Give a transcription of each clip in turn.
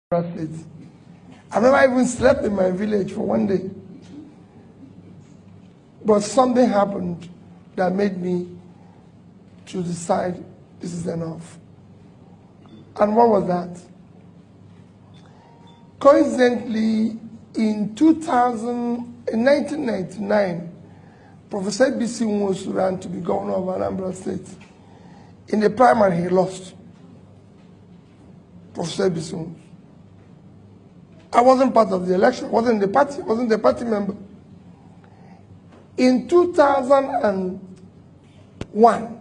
State. I never even slept in my village for one day. But something happened that made me to decide this is enough. And what was that? Coincidentally, in 1999, Professor B.C. was ran to be governor of Anambra State. In the primary, he lost. Professor B.C. I wasn't part of the election, wasn't the party member. In 2001,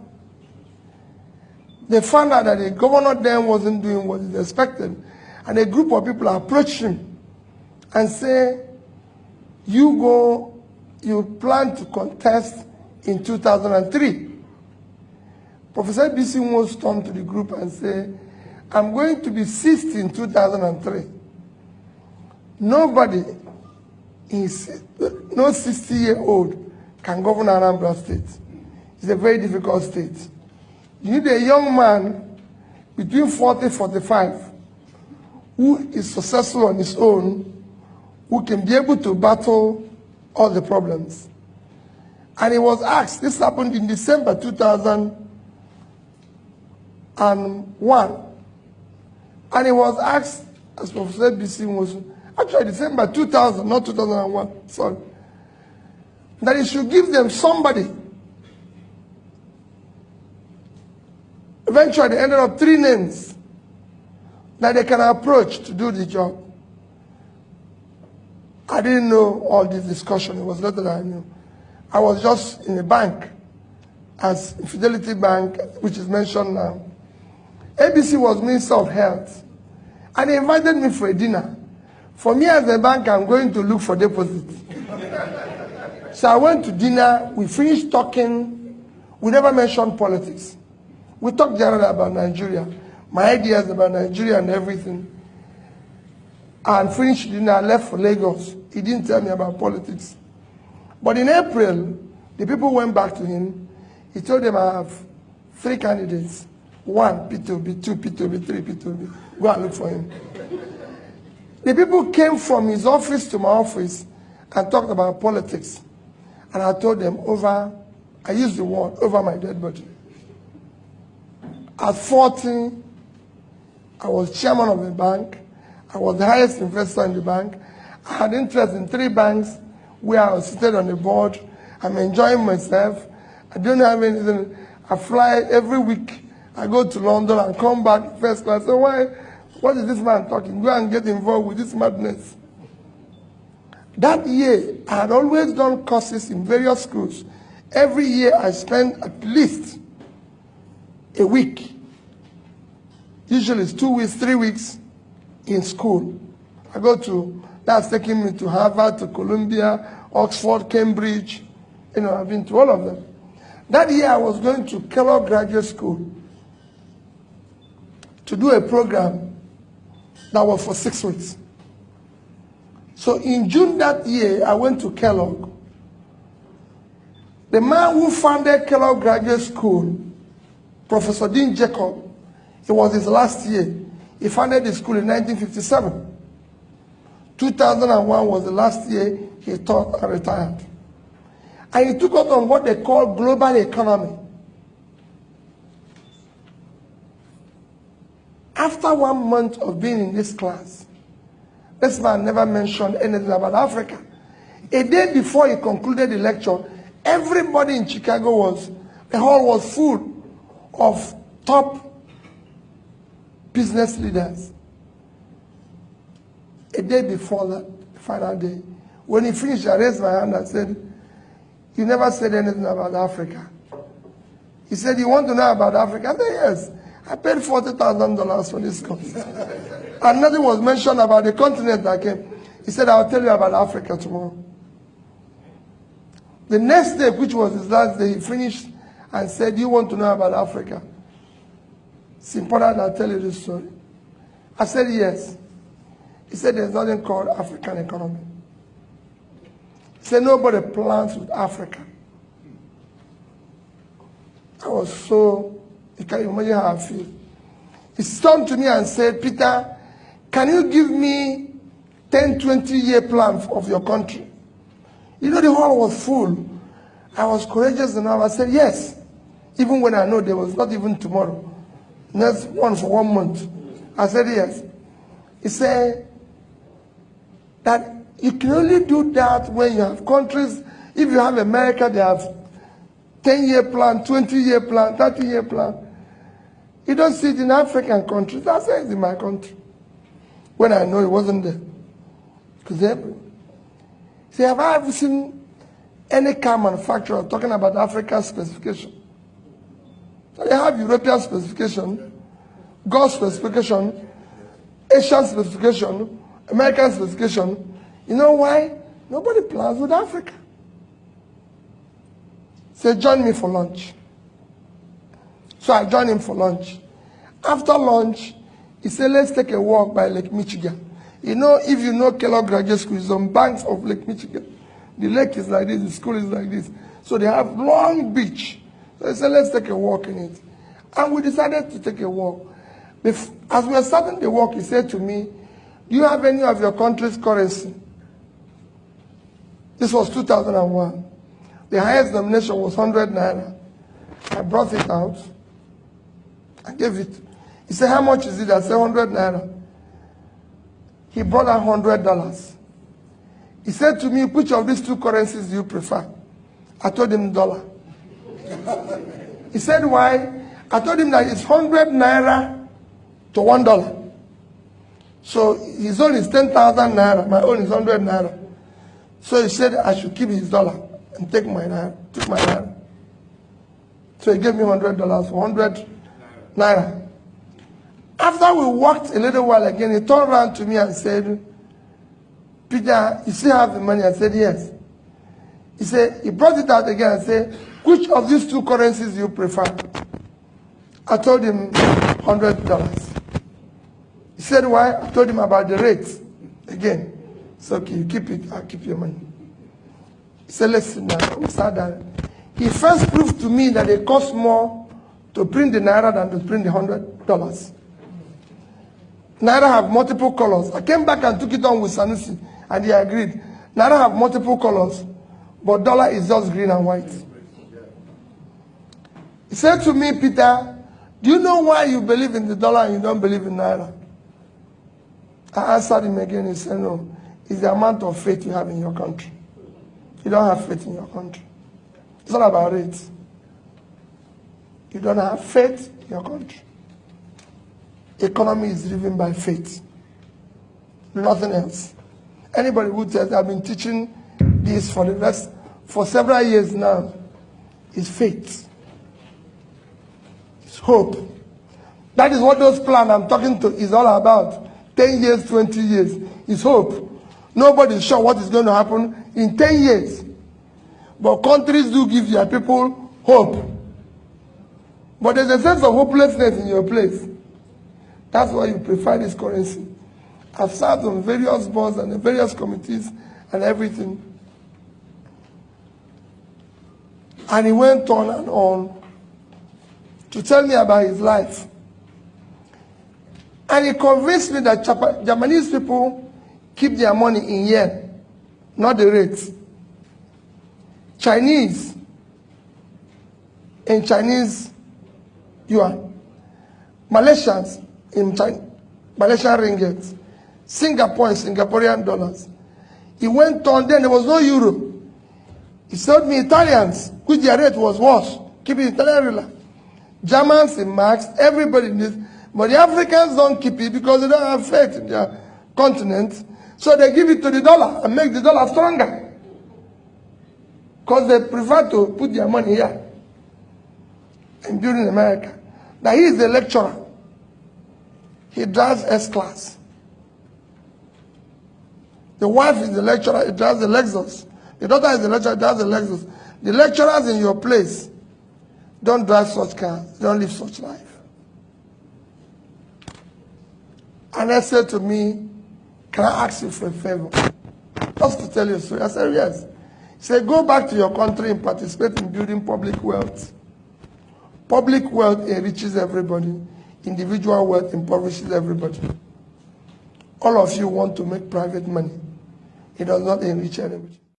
they found out that the governor then wasn't doing what is expected, and a group of people approached him and say, you plan to contest in 2003. Professor B.C. Wons turned to the group and said, I'm going to be 60 in 2003. Nobody, no 60-year-old can govern Anambra State. It's a very difficult state. You need a young man between 40 and 45 who is successful on his own, who can be able to battle all the problems. And he was asked, this happened in December 2001, and he was asked, as Professor B.C. was, actually December 2000, not 2001, sorry, that he should give them somebody. Eventually, they ended up 3 names that they can approach to do the job. I didn't know all this discussion. It was not that I knew. I was just in a bank, as Fidelity Bank, which is mentioned now. ABC was Minister of Health, and he invited me for a dinner. For me as a bank, I'm going to look for deposits. So I went to dinner. We finished talking. We never mentioned politics. We talked generally about Nigeria, my ideas about Nigeria and everything. And finished dinner, I left for Lagos. He didn't tell me about politics. But in April, the people went back to him. He told them, I have 3 candidates. 1, Peter Obi, 2, Peter Obi, 3, Peter Obi. Go and look for him. The people came from his office to my office and talked about politics. And I told them I used the word, over my dead body. At 40, I was chairman of the bank. I was the highest investor in the bank. I had interest in 3 banks where I was seated on the board. I'm enjoying myself. I don't have anything. I fly every week. I go to London and come back first class. So what is this man talking? Go and get involved with this madness. That year, I had always done courses in various schools. Every year, I spent at least a week. Usually it's 2 weeks, 3 weeks in school. That's taking me to Harvard, to Columbia, Oxford, Cambridge. I've been to all of them. That year, I was going to Kellogg Graduate School to do a program that was for 6 weeks. So in June that year, I went to Kellogg. The man who founded Kellogg Graduate School, Professor Dean Jacob, it was his last year. He founded the school in 1957. 2001 was the last year he taught and retired. And he took us on what they call global economy. After 1 month of being in this class, this man never mentioned anything about Africa. A day before he concluded the lecture, everybody in Chicago the hall was full of top business leaders. A day before that, the final day, when he finished, I raised my hand and said, you never said anything about Africa. He said, you want to know about Africa? I said, yes. I paid $40,000 for this course. And nothing was mentioned about the continent that came. He said, I'll tell you about Africa tomorrow. The next day, which was his last day, he finished and said, you want to know about Africa? It's important I'll tell you this story. I said, yes. He said, there's nothing called African economy. He said, nobody plans with Africa. I was so, you can imagine how I feel. He turned to me and said, Peter, can you give me 10, 20-year plan of your country? You know, the hall was full. I was courageous enough. I said, yes. Even when I know there was not even tomorrow. Next one for 1 month. I said, yes. He said that you can only do that when you have countries. If you have America, they have 10-year plan, 20-year plan, 30-year plan. You don't see it in African countries. I said it's in my country. When I know it wasn't there. Because see, have I ever seen any car manufacturer talking about African specification? So they have European specification, Gulf specification, Asian specification, American specification. You know why? Nobody plans with Africa. Say, join me for lunch. So I joined him for lunch. After lunch, he said, let's take a walk by Lake Michigan. You know, if you know Kellogg Graduate School, it's on banks of Lake Michigan. The lake is like this, the school is like this. So they have long beach. So he said, let's take a walk in it. And we decided to take a walk. As we were starting the walk, he said to me, do you have any of your country's currency? This was 2001. The highest denomination was 100 naira. I brought it out. I gave it. He said, how much is it? I said, 100 naira. He brought out $100. He said to me, which of these two currencies do you prefer? I told him dollar. He said, why? I told him that it's 100 naira to $1. So his own is 10,000 naira. My own is 100 naira. So he said I should keep his dollar and take my naira. Took my naira. So he gave me $100 for 100 naira. After we walked a little while again, he turned around to me and said, Peter, you still have the money? I said, yes. He said, he brought it out again and said, which of these two currencies do you prefer? I told him $100. He said, why? I told him about the rate. Again. So, okay, you keep it, I'll keep your money. He said, let's sit down. We sat down. He first proved to me that it costs more to print the naira than to print the $100. Naira have multiple colors. I came back and took it on with Sanusi, and he agreed. Naira have multiple colors, but dollar is just green and white. He said to me, Peter, do you know why you believe in the dollar and you don't believe in naira? I answered him again. He said, no, it's the amount of faith you have in your country. You don't have faith in your country. It's not about it. You don't have faith in your country. Economy is driven by faith. Nothing else. Anybody who says, I've been teaching this for several years now, is faith. It's hope. That is what those plans I'm talking to is all about. 10 years, 20 years. It's hope. Nobody's sure what is going to happen in 10 years. But countries do give their people hope. But there's a sense of hopelessness in your place. That's why you prefer this currency. I've served on various boards and various committees and everything. And he went on and on to tell me about his life. And he convinced me that Japanese people keep their money in yen, not the rates. Chinese in Chinese yuan. Malaysians in Malaysian ringgit. Singapore in Singaporean dollars. He went on, then there was no euro. He told me Italians, which their rate was worse, keep it Italian rila. Germans in marks, everybody in this. But the Africans don't keep it because they don't have faith in their continent. So they give it to the dollar and make the dollar stronger. Because they prefer to put their money here and build in America. Now he is a lecturer. He drives S-Class. The wife is the lecturer, he drives the Lexus. The daughter is the lecturer, he drives the Lexus. The lecturers in your place don't drive such cars, they don't live such life. And they said to me, can I ask you for a favor? Just to tell you a story. I said, yes. He said, go back to your country and participate in building public wealth. Public wealth enriches everybody. Individual wealth impoverishes everybody. All of you want to make private money. It does not enrich anybody.